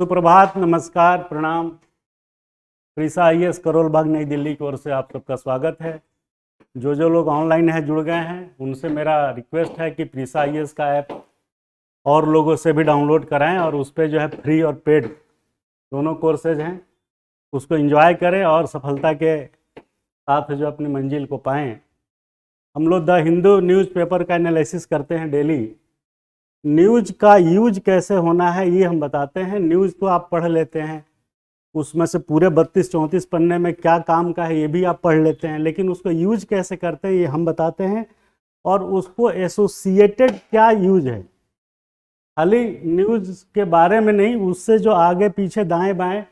सुप्रभात, नमस्कार, प्रणाम। प्रीसा आईएएस करोल बाग नई दिल्ली की ओर से आप सबका स्वागत है। जो लोग ऑनलाइन हैं जुड़ गए हैं उनसे मेरा रिक्वेस्ट है कि प्रीसा आईएएस का ऐप और लोगों से भी डाउनलोड कराएं और उस पर जो है फ्री और पेड दोनों कोर्सेज हैं, उसको एंजॉय करें और सफलता के साथ जो अपनी मंजिल को पाएं। हम लोग द हिंदू न्यूज़पेपर का एनालिसिस करते हैं डेली। न्यूज़ का यूज कैसे होना है ये हम बताते हैं। न्यूज़ तो आप पढ़ लेते हैं, उसमें से पूरे 32-34 पन्ने में क्या काम का है ये भी आप पढ़ लेते हैं, लेकिन उसको यूज कैसे करते हैं ये हम बताते हैं और उसको एसोसिएटेड क्या यूज है। खाली न्यूज़ के बारे में नहीं, उससे जो आगे पीछे दाएं बाएं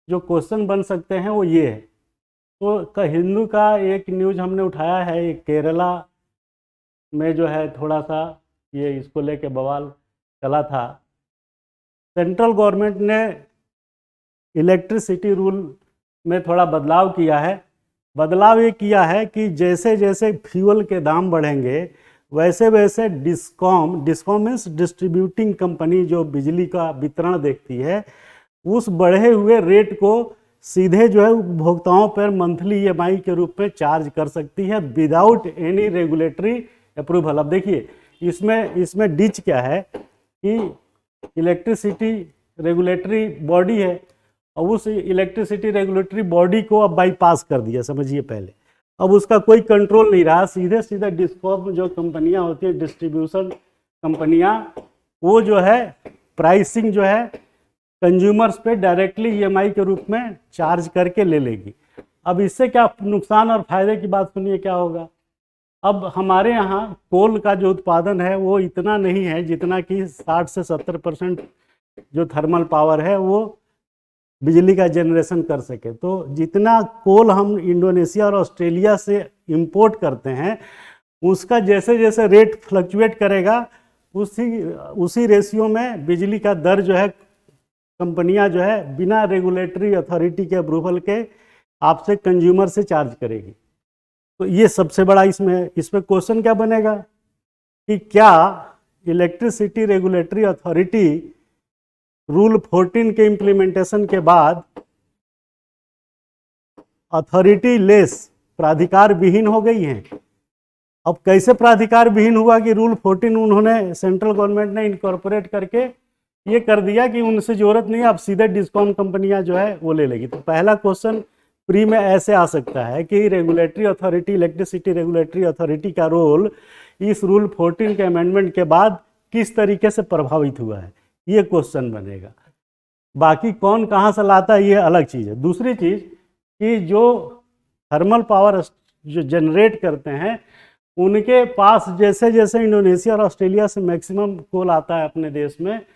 जो क्वेश्चन बन सकते हैं वो ये है। तो हिंदू का एक न्यूज़ हमने उठाया है, एक केरला में जो है थोड़ा सा ये इसको लेके बवाल चला था। सेंट्रल गवर्नमेंट ने इलेक्ट्रिसिटी रूल में थोड़ा बदलाव किया है। बदलाव ये किया है कि जैसे जैसे फ्यूल के दाम बढ़ेंगे वैसे वैसे डिस्कॉम मीन्स डिस्ट्रीब्यूटिंग कंपनी जो बिजली का वितरण देखती है, उस बढ़े हुए रेट को सीधे जो है उपभोक्ताओं पर मंथली ईएमआई के रूप में चार्ज कर सकती है विदाउट एनी रेगुलेटरी अप्रूवल। अब देखिए इसमें डिच क्या है कि इलेक्ट्रिसिटी रेगुलेटरी बॉडी है और उस इलेक्ट्रिसिटी रेगुलेटरी बॉडी को अब बाईपास कर दिया, समझिए। पहले अब उसका कोई कंट्रोल नहीं रहा, सीधे सीधे डिस्कॉम जो कंपनियां होती हैं, डिस्ट्रीब्यूशन कंपनियां, वो जो है प्राइसिंग जो है कंज्यूमर्स पे डायरेक्टली ईएमआई के रूप में चार्ज करके ले लेगी। अब इससे क्या नुकसान और फायदे की बात सुनिए क्या होगा। अब हमारे यहाँ कोल का जो उत्पादन है वो इतना नहीं है जितना कि 60 से 70% जो थर्मल पावर है वो बिजली का जनरेशन कर सके। तो जितना कोल हम इंडोनेशिया और ऑस्ट्रेलिया से इंपोर्ट करते हैं उसका जैसे जैसे रेट फ्लक्चुएट करेगा उसी रेशियो में बिजली का दर जो है कंपनियां जो है बिना रेगुलेटरी अथॉरिटी के अप्रूवल के आपसे कंज्यूमर से चार्ज करेगी। तो ये सबसे बड़ा इसमें क्वेश्चन क्या बनेगा कि क्या इलेक्ट्रिसिटी रेगुलेटरी अथॉरिटी रूल 14 के इम्प्लीमेंटेशन के बाद अथॉरिटी लेस प्राधिकार विहीन हो गई हैं। अब कैसे प्राधिकार विहीन हुआ कि रूल 14 उन्होंने सेंट्रल गवर्नमेंट ने इनकॉर्पोरेट करके ये कर दिया कि उनसे जरूरत नहीं, अब सीधे डिस्कॉम कंपनियां जो है वो ले लेगी। तो पहला क्वेश्चन प्री में ऐसे आ सकता है कि regulatory authority, electricity regulatory authority का रोल इस रूल 14 के अमेंडमेंट के बाद किस तरीके से प्रभावित हुआ है, ये क्वेश्चन बनेगा। बाकी कौन कहाँ से लाता है ये अलग चीज़ है। दूसरी चीज़ कि जो थर्मल पावर जो जनरेट करते हैं उनके पास जैसे जैसे इंडोनेशिया और ऑस्ट्रेलिया से मैक्सिमम कोल आता है अपने देश में,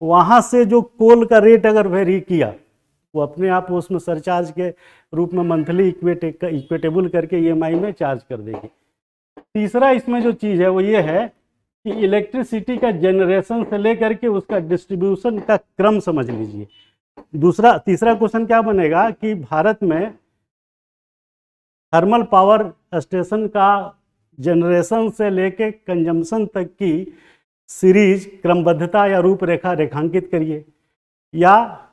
वहाँ से जो कोल का रेट अगर वेरी किया वो अपने आप उसमें सरचार्ज के रूप में मंथली इक्वेटेबल करके ईएमआई में चार्ज कर देगी। तीसरा इसमें जो चीज़ है वो ये है कि इलेक्ट्रिसिटी का जनरेशन से लेकर के उसका डिस्ट्रीब्यूशन का क्रम समझ लीजिए। तीसरा क्वेश्चन क्या बनेगा कि भारत में थर्मल पावर स्टेशन का जनरेशन से लेकर कंजम्पशन तक की सीरीज क्रमबद्धता या रूपरेखा रेखांकित करिए, या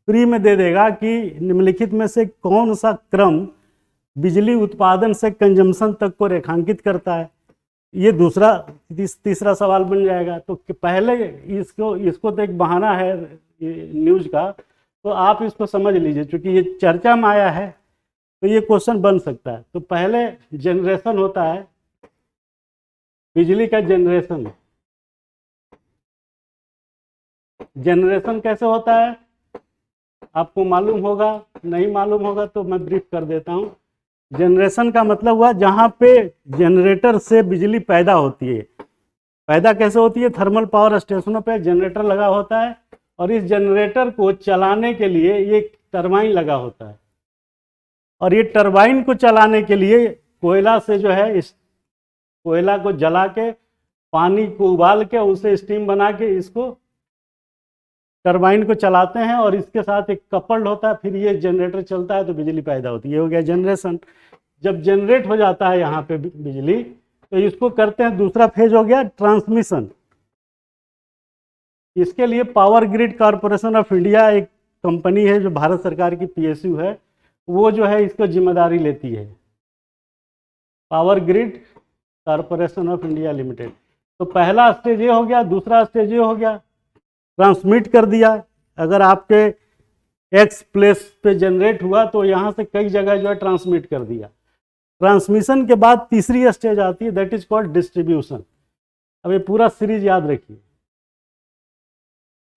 फ्री में दे देगा कि निम्नलिखित में से कौन सा क्रम बिजली उत्पादन से कंजम्पशन तक को रेखांकित करता है। ये तीसरा सवाल बन जाएगा। तो पहले इसको तो एक बहाना है न्यूज़ का, तो आप इसको समझ लीजिए, क्योंकि ये चर्चा में आया है तो ये क्वेश्चन बन सकता है। तो पहले जनरेशन होता है, बिजली का जनरेशन कैसे होता है आपको मालूम होगा, नहीं मालूम होगा तो मैं ब्रीफ कर देता हूँ। जनरेशन का मतलब हुआ जहाँ पे जनरेटर से बिजली पैदा होती है। पैदा कैसे होती है? थर्मल पावर स्टेशनों पे जनरेटर लगा होता है और इस जनरेटर को चलाने के लिए ये टरबाइन लगा होता है, और ये टरबाइन को चलाने के लिए कोयला से जो है इस कोयला को जला के पानी को उबाल के उसे स्टीम बना के इसको टरबाइन को चलाते हैं और इसके साथ एक कपल्ड होता है, फिर ये जनरेटर चलता है तो बिजली पैदा होती है। ये हो गया जनरेशन। जब जनरेट हो जाता है यहाँ पे बिजली तो इसको करते हैं, दूसरा फेज हो गया ट्रांसमिशन। इसके लिए power grid corporation of India एक कंपनी है जो भारत सरकार की पीएसयू है, वो जो है इसको जिम्मेदारी लेती है, power grid corporation of India limited. तो पहला स्टेज ये हो गया। दूसरा स्टेज ये हो गया, ट्रांसमिट कर दिया। अगर आपके एक्स प्लेस पे जनरेट हुआ तो यहाँ से कई जगह जो है ट्रांसमिट कर दिया। ट्रांसमिशन के बाद तीसरी स्टेज आती है, दैट इज कॉल्ड डिस्ट्रीब्यूशन। अब ये पूरा सीरीज याद रखिए।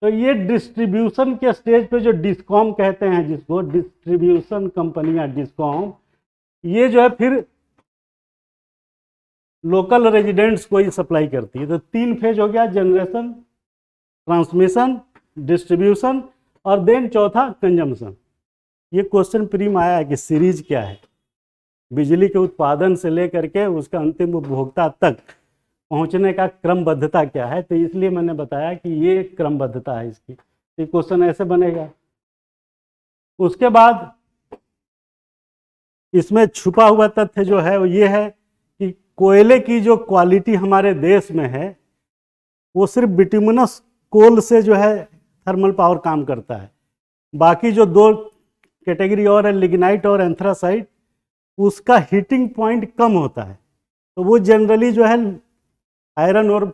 तो ये डिस्ट्रीब्यूशन के स्टेज पे जो डिस्कॉम कहते हैं, जिसको डिस्ट्रीब्यूशन कंपनियां डिस्कॉम, ये जो है फिर लोकल रेजिडेंट्स को ही सप्लाई करती है। तो 3 फेज हो गया, जनरेशन, ट्रांसमिशन, डिस्ट्रीब्यूशन, और देन चौथा कंजम्पशन। ये क्वेश्चन प्री में आया है कि सीरीज क्या है, बिजली के उत्पादन से लेकर के उसका अंतिम उपभोक्ता तक पहुंचने का क्रमबद्धता क्या है। तो इसलिए मैंने बताया कि ये क्रमबद्धता है इसकी। ये क्वेश्चन ऐसे बनेगा। उसके बाद इसमें छुपा हुआ तथ्य जो है वो ये है कि कोयले की जो क्वालिटी हमारे देश में है वो सिर्फ बिटुमिनस कोल से जो है थर्मल पावर काम करता है। बाकी जो 2 कैटेगरी और है, लिग्नाइट और एंथ्रासाइट, उसका हीटिंग पॉइंट कम होता है। तो वो जनरली जो है आयरन और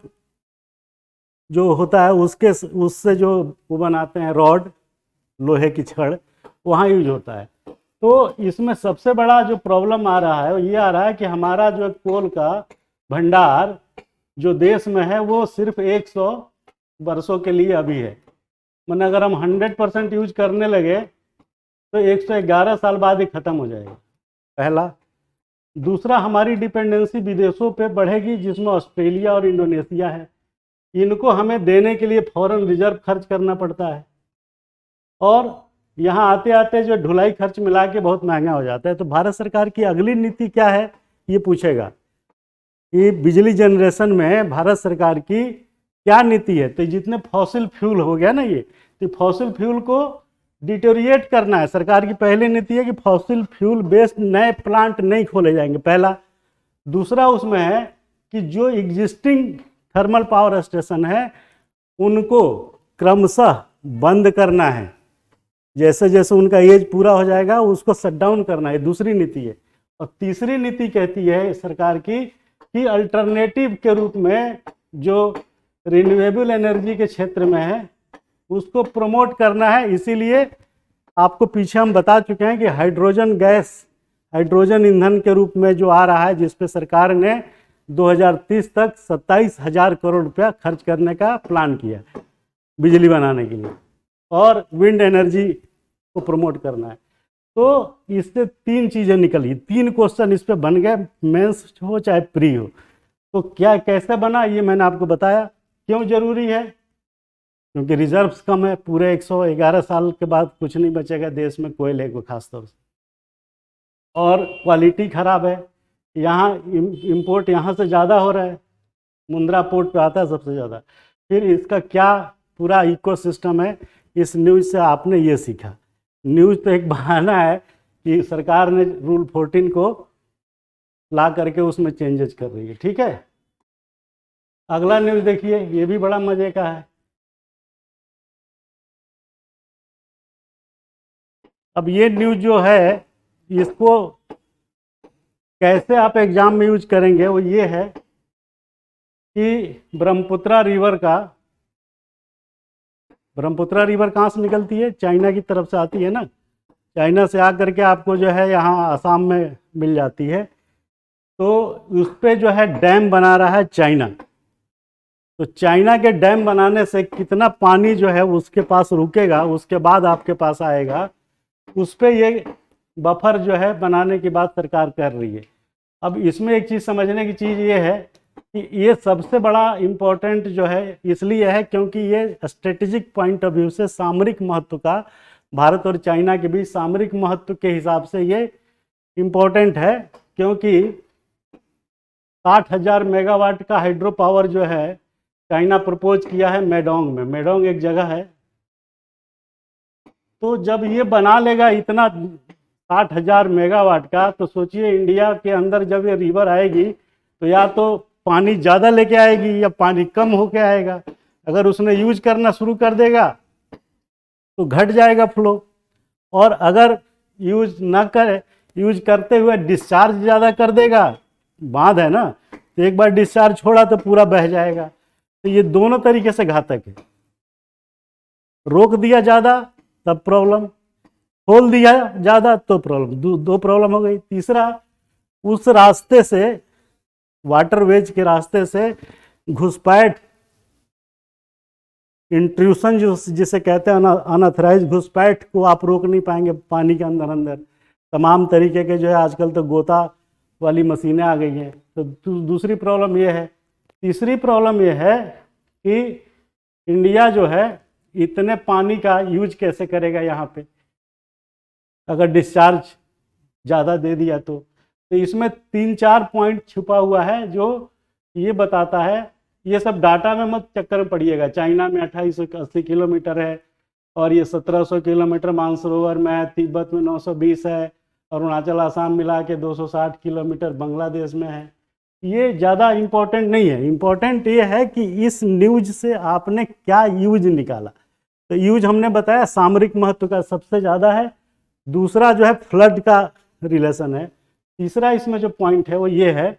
जो होता है उससे जो वो बनाते हैं रॉड, लोहे की छड़, वहाँ यूज होता है। तो इसमें सबसे बड़ा जो प्रॉब्लम आ रहा है वो ये आ रहा है कि हमारा जो कोल का भंडार जो देश में है वो सिर्फ 100 वर्षों के लिए अभी है। मतलब अगर हम 100% यूज करने लगे तो 111 साल बाद ही ख़त्म हो जाएगा, पहला। दूसरा, हमारी डिपेंडेंसी विदेशों पे बढ़ेगी, जिसमें ऑस्ट्रेलिया और इंडोनेशिया है। इनको हमें देने के लिए फॉरेन रिजर्व खर्च करना पड़ता है, और यहाँ आते आते जो ढुलाई खर्च मिला के बहुत महंगा हो जाता है। तो भारत सरकार की अगली नीति क्या है ये पूछेगा कि बिजली जनरेशन में भारत सरकार की क्या नीति है। तो जितने फॉसिल फ्यूल हो गया ना ये, तो फॉसिल फ्यूल को डिटोरिएट करना है। सरकार की पहली नीति है कि फॉसिल फ्यूल बेस्ड नए प्लांट नहीं खोले जाएंगे, पहला। दूसरा उसमें है कि जो एग्जिस्टिंग थर्मल पावर स्टेशन है उनको क्रमशः बंद करना है, जैसे जैसे उनका एज पूरा हो जाएगा उसको शट डाउन करना है, दूसरी नीति है। और तीसरी नीति कहती है सरकार की कि अल्टरनेटिव के रूप में जो रिन्यूएबल एनर्जी के क्षेत्र में है उसको प्रमोट करना है। इसीलिए आपको पीछे हम बता चुके हैं कि हाइड्रोजन गैस, हाइड्रोजन ईंधन के रूप में जो आ रहा है, जिस पे सरकार ने 2030 तक 27,000 करोड़ रुपया खर्च करने का प्लान किया बिजली बनाने के लिए, और विंड एनर्जी को प्रमोट करना है। तो इससे 3 चीज़ें निकली, 3 क्वेश्चन इस पे बन गए, मेंस हो चाहे प्री हो। तो क्या कैसे बना ये मैंने आपको बताया। क्यों जरूरी है? क्योंकि रिजर्व्स कम है, पूरे 111 साल के बाद कुछ नहीं बचेगा देश में कोयले को खासतौर से, और क्वालिटी ख़राब है। यहाँ इंपोर्ट यहाँ से ज़्यादा हो रहा है, मुंद्रा पोर्ट पे आता है सबसे ज़्यादा। फिर इसका क्या पूरा इकोसिस्टम है, इस न्यूज़ से आपने ये सीखा। न्यूज़ तो एक बहाना है कि सरकार ने रूल 14 को ला करके उसमें चेंजेस कर रही है, ठीक है। अगला न्यूज़ देखिए, ये भी बड़ा मज़े का है। अब ये न्यूज़ जो है इसको कैसे आप एग्जाम में यूज करेंगे वो ये है कि ब्रह्मपुत्रा रिवर कहाँ से निकलती है? चाइना की तरफ से आती है ना। चाइना से आकर के आपको जो है यहाँ आसाम में मिल जाती है। तो उस पर जो है डैम बना रहा है चाइना। तो चाइना के डैम बनाने से कितना पानी जो है उसके पास रुकेगा, उसके बाद आपके पास आएगा, उस पर ये बफर जो है बनाने की बात सरकार कर रही है। अब इसमें एक चीज़ समझने की चीज़ ये है कि ये सबसे बड़ा इम्पोर्टेंट जो है इसलिए है क्योंकि ये स्ट्रेटेजिक पॉइंट ऑफ व्यू से सामरिक महत्व का, भारत और चाइना के बीच सामरिक महत्व के हिसाब से ये इम्पोर्टेंट है। क्योंकि 60,000 मेगावाट का हाइड्रो पावर जो है चाइना प्रपोज किया है मेडोंग में। मेडोंग एक जगह है। तो जब ये बना लेगा इतना 60,000 मेगावाट का, तो सोचिए इंडिया के अंदर जब ये रिवर आएगी तो या तो पानी ज़्यादा लेके आएगी या पानी कम होके आएगा। अगर उसने यूज करना शुरू कर देगा तो घट जाएगा फ्लो, और अगर यूज ना करे, यूज करते हुए डिस्चार्ज ज़्यादा कर देगा, बांध है ना, तो एक बार डिस्चार्ज छोड़ा तो पूरा बह जाएगा। तो ये दोनों तरीके से घातक है। रोक दिया ज़्यादा तब प्रॉब्लम, खोल दिया ज़्यादा तो प्रॉब्लम, दो प्रॉब्लम हो गई। तीसरा, उस रास्ते से, वाटरवेज के रास्ते से घुसपैठ, इंट्रूशन जो जिसे कहते हैं अनऑथराइज घुसपैठ को आप रोक नहीं पाएंगे पानी के अंदर अंदर। तमाम तरीके के जो है आजकल तो गोता वाली मशीनें आ गई हैं। तो दूसरी प्रॉब्लम ये है। तीसरी प्रॉब्लम ये है कि इंडिया जो है इतने पानी का यूज कैसे करेगा यहाँ पे, अगर डिस्चार्ज ज़्यादा दे दिया तो इसमें 3-4 पॉइंट छुपा हुआ है जो ये बताता है। ये सब डाटा में मत चक्कर में पड़िएगा। चाइना में 2880 किलोमीटर है, और ये 1700 किलोमीटर मानसरोवर में है, तिब्बत में 920 है, अरुणाचल आसाम मिला के 260 किलोमीटर बांग्लादेश में है। ये ज़्यादा इम्पोर्टेंट नहीं है। इम्पोर्टेंट ये है कि इस न्यूज से आपने क्या यूज निकाला। तो यूज हमने बताया सामरिक महत्व का सबसे ज़्यादा है। दूसरा जो है फ्लड का रिलेशन है। तीसरा इसमें जो पॉइंट है वो ये है,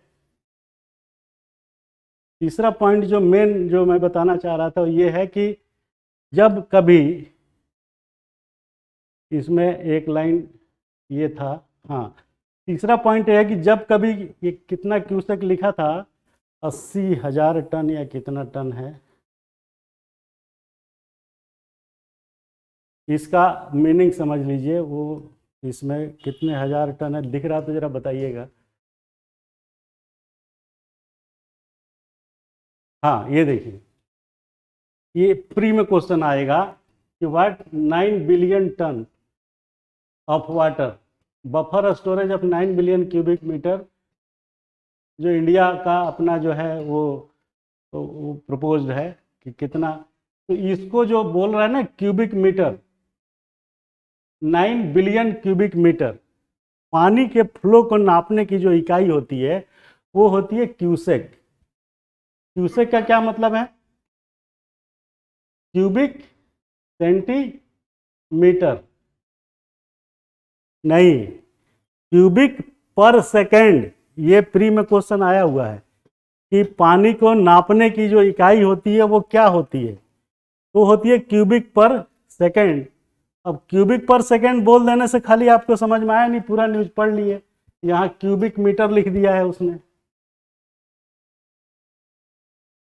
तीसरा पॉइंट जो मेन जो मैं बताना चाह रहा था वो ये है कि जब कभी, इसमें एक लाइन ये था, हाँ, तीसरा पॉइंट ये है कि जब कभी, ये कितना क्यूसेक लिखा था, 80,000 टन या कितना टन है, इसका मीनिंग समझ लीजिए। वो इसमें कितने हजार टन है दिख रहा तो जरा बताइएगा। हाँ, ये देखिए, ये प्री में क्वेश्चन आएगा कि what 9 billion ton of water, buffer storage of 9 billion cubic metre, जो इंडिया का अपना जो है वो प्रपोज्ड है कि कितना। तो इसको जो बोल रहा है ना cubic metre, 9 billion cubic metre, पानी के फ्लो को नापने की जो इकाई होती है वो होती है क्यूसेक। क्यूसेक का क्या मतलब है? क्यूबिक सेंटीमीटर नहीं, क्यूबिक पर सेकेंड। ये प्री में क्वेश्चन आया हुआ है कि पानी को नापने की जो इकाई होती है वो क्या होती है, तो होती है क्यूबिक पर सेकेंड। अब क्यूबिक पर सेकेंड बोल देने से खाली आपको समझ में आया नहीं, पूरा न्यूज पढ़ लिए। यहाँ क्यूबिक मीटर लिख दिया है उसने।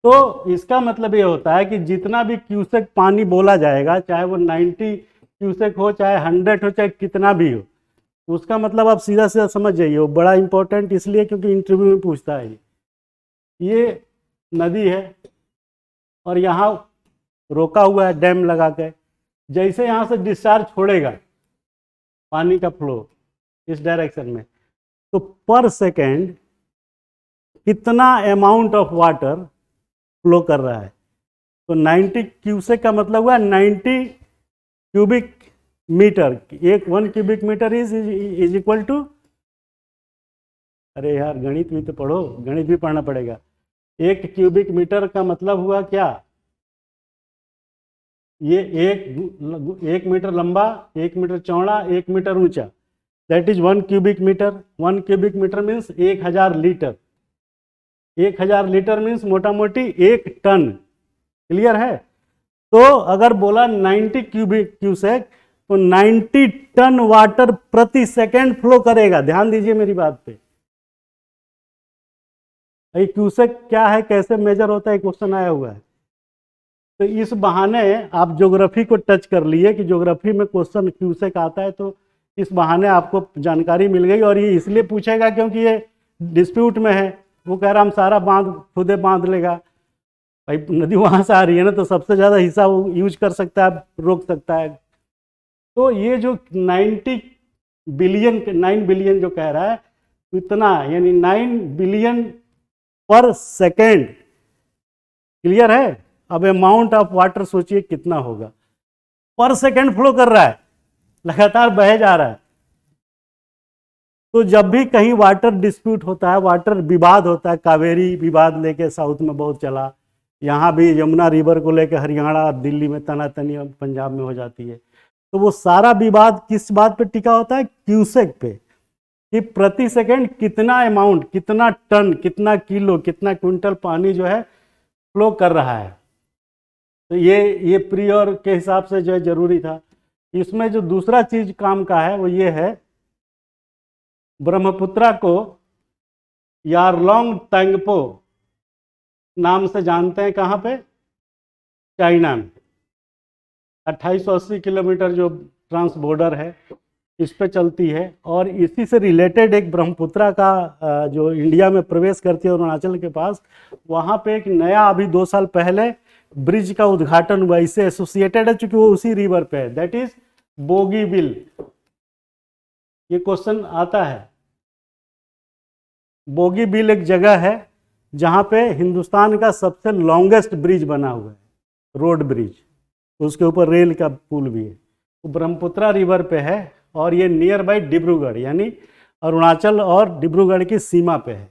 तो इसका मतलब ये होता है कि जितना भी क्यूसेक पानी बोला जाएगा, चाहे वो 90 क्यूसेक हो, चाहे 100 हो, चाहे कितना भी हो, उसका मतलब आप सीधा सीधा समझ जाइए। वो बड़ा इंपॉर्टेंट इसलिए क्योंकि इंटरव्यू में पूछता है। ये नदी है और यहाँ रोका हुआ है डैम लगा के। जैसे यहाँ से डिस्चार्ज छोड़ेगा पानी का फ्लो इस डायरेक्शन में, तो पर सेकेंड कितना अमाउंट ऑफ वाटर फ्लो कर रहा है। तो 90 क्यूसेक का मतलब हुआ 90 क्यूबिक मीटर। एक 1 cubic metre is equal to, अरे यार गणित भी तो पढ़ो, गणित भी पढ़ना पड़ेगा। 1 क्यूबिक मीटर का मतलब हुआ क्या? ये 1 मीटर लंबा, 1 मीटर चौड़ा, 1 मीटर ऊंचा, that is 1 cubic metre. 1 cubic metre means 1000 litre. 1000 litre means मोटा मोटी 1 टन। क्लियर है? तो अगर बोला 90 क्यूसेक, तो 90 टन वाटर प्रति सेकेंड फ्लो करेगा। ध्यान दीजिए मेरी बात पे। क्यूसेक क्या है, कैसे मेजर होता है, क्वेश्चन आया हुआ है। तो इस बहाने आप ज्योग्राफी को टच कर लिए कि ज्योग्राफी में क्वेश्चन क्यूसेक आता है, तो इस बहाने आपको जानकारी मिल गई। और ये इसलिए पूछेगा क्योंकि ये डिस्प्यूट में है। वो कह रहा हम सारा बांध खुदे बांध लेगा। भाई नदी वहाँ से आ रही है ना, तो सबसे ज़्यादा हिस्सा वो यूज कर सकता है, रोक सकता है। तो ये जो 9 बिलियन जो कह रहा है, इतना यानी 9 बिलियन पर सेकेंड। क्लियर है? अब अमाउंट ऑफ वाटर सोचिए कितना होगा। पर सेकेंड फ्लो कर रहा है, लगातार बह जा रहा है। तो जब भी कहीं वाटर डिस्प्यूट होता है, वाटर विवाद होता है, कावेरी विवाद लेके साउथ में बहुत चला, यहाँ भी यमुना रिवर को लेकर हरियाणा दिल्ली में तनातनी, पंजाब में हो जाती है। तो वो सारा विवाद किस बात पे टिका होता है? क्यूसेक पे, कि प्रति सेकंड कितना अमाउंट, कितना टन, कितना किलो, कितना क्विंटल पानी जो है फ्लो कर रहा है। तो ये प्रियोर के हिसाब से जो है जरूरी था। इसमें जो दूसरा चीज काम का है वो ये है, ब्रह्मपुत्रा को यारलोंग तंगपो नाम से जानते हैं। कहाँ पे? चाइना में। 2880 किलोमीटर जो ट्रांस बॉर्डर है इस पे चलती है। और इसी से रिलेटेड एक ब्रह्मपुत्रा का जो इंडिया में प्रवेश करती है अरुणाचल के पास, वहाँ पे एक नया अभी 2 साल पहले ब्रिज का उद्घाटन हुआ, इससे एसोसिएटेड है चूंकि वो उसी रिवर पे है, दैट इज बोगीबिल। ये क्वेश्चन आता है। बोगीबिल एक जगह है जहाँ पे हिंदुस्तान का सबसे लॉन्गेस्ट ब्रिज बना हुआ है, रोड ब्रिज, उसके ऊपर रेल का पुल भी है। वो ब्रह्मपुत्रा रिवर पे है और ये नियर बाई डिब्रूगढ़, यानी अरुणाचल और डिब्रूगढ़ की सीमा पे है।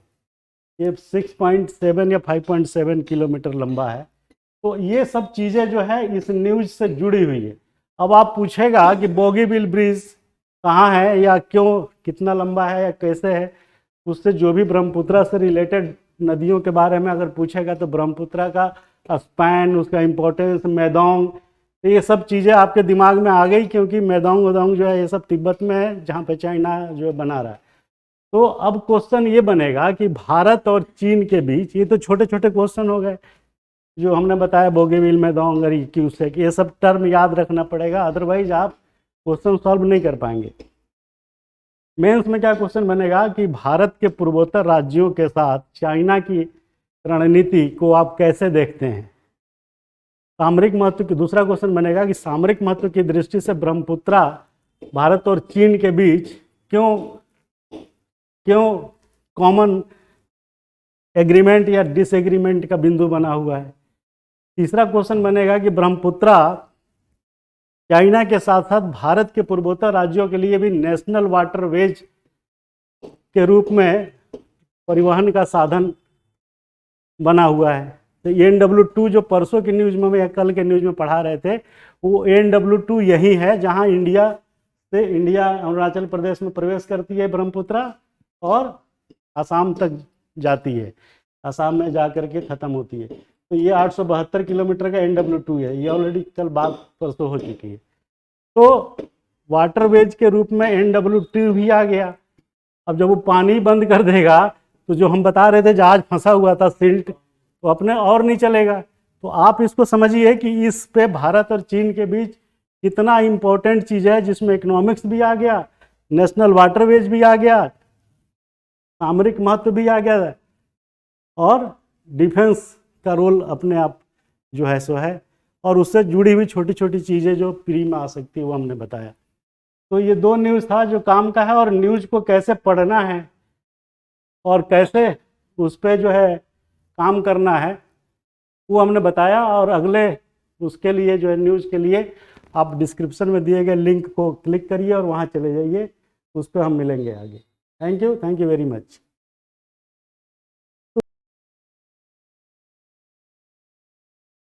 ये 6.7 या 5.7 किलोमीटर लंबा है। तो ये सब चीज़ें जो है इस न्यूज से जुड़ी हुई है। अब आप पूछेगा कि बोगीबिल ब्रिज कहाँ है या क्यों, कितना लंबा है या कैसे है, उससे जो भी ब्रह्मपुत्रा से रिलेटेड नदियों के बारे में अगर पूछेगा तो ब्रह्मपुत्रा का स्पैन, उसका इम्पोर्टेंस, मैदोंग, तो ये सब चीज़ें आपके दिमाग में आ गई, क्योंकि मैदोंग वदोंग जो है ये सब तिब्बत में है, जहाँ पे चाइना जो है बना रहा है। तो अब क्वेश्चन ये बनेगा कि भारत और चीन के बीच, ये तो छोटे छोटे क्वेश्चन हो गए जो हमने बताया, बोगीबिल, मैदोंग, क्यूसेक, ये सब टर्म याद रखना पड़ेगा, अदरवाइज आप क्वेश्चन सॉल्व नहीं कर पाएंगे। मेंस में क्या क्वेश्चन बनेगा कि भारत के पूर्वोत्तर राज्यों के साथ चाइना की रणनीति को आप कैसे देखते हैं? सामरिक महत्व की, दूसरा क्वेश्चन बनेगा कि सामरिक महत्व की दृष्टि से ब्रह्मपुत्रा भारत और चीन के बीच क्यों कॉमन एग्रीमेंट या डिसएग्रीमेंट का बिंदु बना हुआ है? तीसरा क्वेश्चन बनेगा कि ब्रह्मपुत्रा चाइना के साथ साथ भारत के पूर्वोत्तर राज्यों के लिए भी नेशनल वाटरवेज के रूप में परिवहन का साधन बना हुआ है। तो ANW2 जो परसों की न्यूज में या कल के न्यूज में पढ़ा रहे थे, वो ANW2 यही है जहां इंडिया अरुणाचल प्रदेश में प्रवेश करती है ब्रह्मपुत्रा और असम तक जाती है, असम में जाकर के ख़त्म होती है। तो ये 872 किलोमीटर का ANW2 है, ये ऑलरेडी कल बात परसों हो चुकी है। तो वाटरवेज के रूप में ANW2 भी आ गया। अब जब वो पानी बंद कर देगा तो जो हम बता रहे थे जहाज फंसा हुआ था सिल्ट, तो अपने और नहीं चलेगा। तो आप इसको समझिए कि इस पे भारत और चीन के बीच कितना इम्पोर्टेंट चीज़ है, जिसमें इकोनॉमिक्स भी आ गया, नेशनल वाटरवेज भी आ गया, सामरिक महत्व भी आ गया और डिफेंस का रोल अपने आप जो है सो है, और उससे जुड़ी हुई छोटी छोटी चीज़ें जो प्री में आ सकती है वो हमने बताया। तो ये 2 न्यूज़ था जो काम का है, और न्यूज़ को कैसे पढ़ना है और कैसे उस पर जो है काम करना है वो हमने बताया। और अगले उसके लिए जो है न्यूज़ के लिए आप डिस्क्रिप्शन में दिए गए लिंक को क्लिक करिए और वहाँ चले जाइए, उस पर हम मिलेंगे आगे। Thank you very much.